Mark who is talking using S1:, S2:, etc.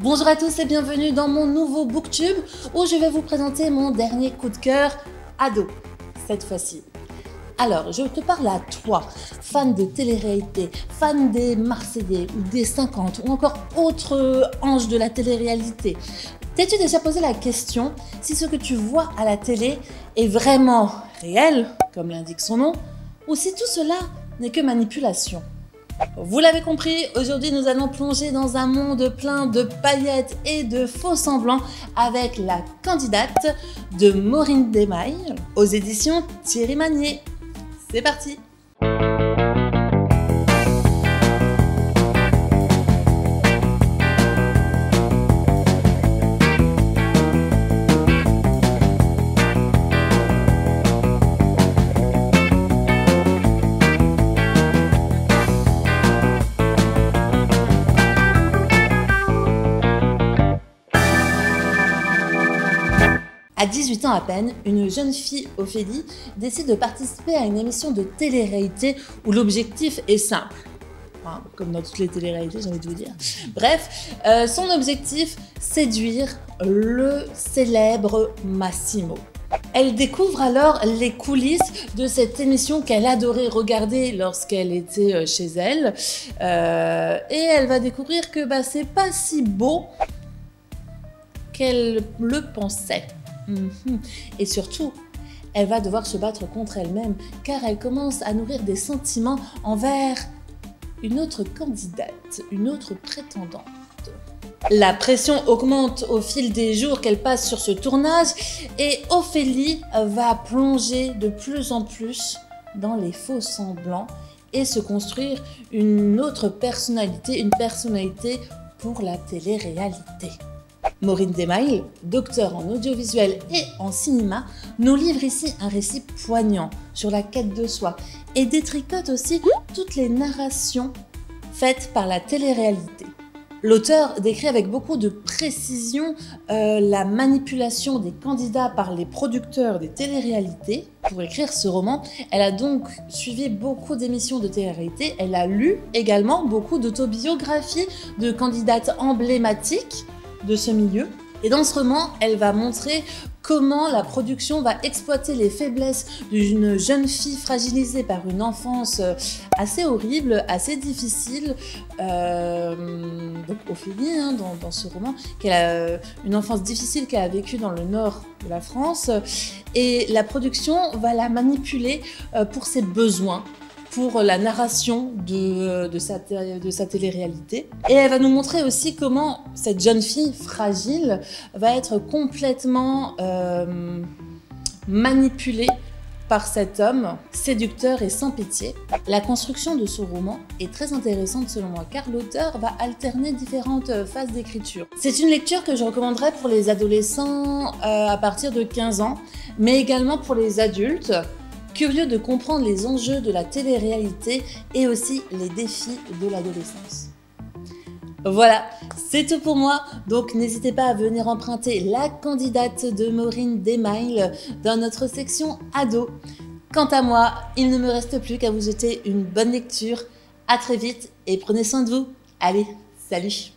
S1: Bonjour à tous et bienvenue dans mon nouveau booktube où je vais vous présenter mon dernier coup de cœur ado, cette fois-ci. Alors, je te parle à toi, fan de télé-réalité, fan des Marseillais ou des 50 ou encore autre ange de la télé-réalité. T'es-tu déjà posé la question si ce que tu vois à la télé est vraiment réel, comme l'indique son nom, ou si tout cela n'est que manipulation? Vous l'avez compris, aujourd'hui nous allons plonger dans un monde plein de paillettes et de faux semblants avec La Candidate de Maureen Desmailles aux éditions Thierry Magnier. C'est parti! À 18 ans à peine, une jeune fille, Ophélie, décide de participer à une émission de télé-réalité où l'objectif est simple. Enfin, comme dans toutes les télé-réalités, j'ai envie de vous dire. Bref, son objectif, séduire le célèbre Massimo. Elle découvre alors les coulisses de cette émission qu'elle adorait regarder lorsqu'elle était chez elle. Et elle va découvrir que c'est pas si beau qu'elle le pensait. Et surtout, elle va devoir se battre contre elle-même car elle commence à nourrir des sentiments envers une autre candidate, une autre prétendante. La pression augmente au fil des jours qu'elle passe sur ce tournage et Ophélie va plonger de plus en plus dans les faux semblants et se construire une autre personnalité, une personnalité pour la télé-réalité. Maureen Desmailles, docteur en audiovisuel et en cinéma, nous livre ici un récit poignant sur la quête de soi et détricote aussi toutes les narrations faites par la télé-réalité. L'auteur décrit avec beaucoup de précision la manipulation des candidats par les producteurs des télé-réalités. Pour écrire ce roman, elle a donc suivi beaucoup d'émissions de télé-réalité. Elle a lu également beaucoup d'autobiographies de candidates emblématiques de ce milieu. Et dans ce roman, elle va montrer comment la production va exploiter les faiblesses d'une jeune fille fragilisée par une enfance assez horrible, assez difficile. Donc Ophélie, dans ce roman, une enfance difficile qu'elle a vécue dans le nord de la France. Et la production va la manipuler pour ses besoins, pour la narration de sa télé-réalité. Et elle va nous montrer aussi comment cette jeune fille fragile va être complètement manipulée par cet homme séducteur et sans pitié. La construction de ce roman est très intéressante selon moi car l'auteur va alterner différentes phases d'écriture. C'est une lecture que je recommanderais pour les adolescents à partir de 15 ans, mais également pour les adultes curieux de comprendre les enjeux de la télé-réalité et aussi les défis de l'adolescence. Voilà, c'est tout pour moi, donc n'hésitez pas à venir emprunter La Candidate de Maureen Desmailles dans notre section ado. Quant à moi, il ne me reste plus qu'à vous souhaiter une bonne lecture, à très vite et prenez soin de vous. Allez, salut!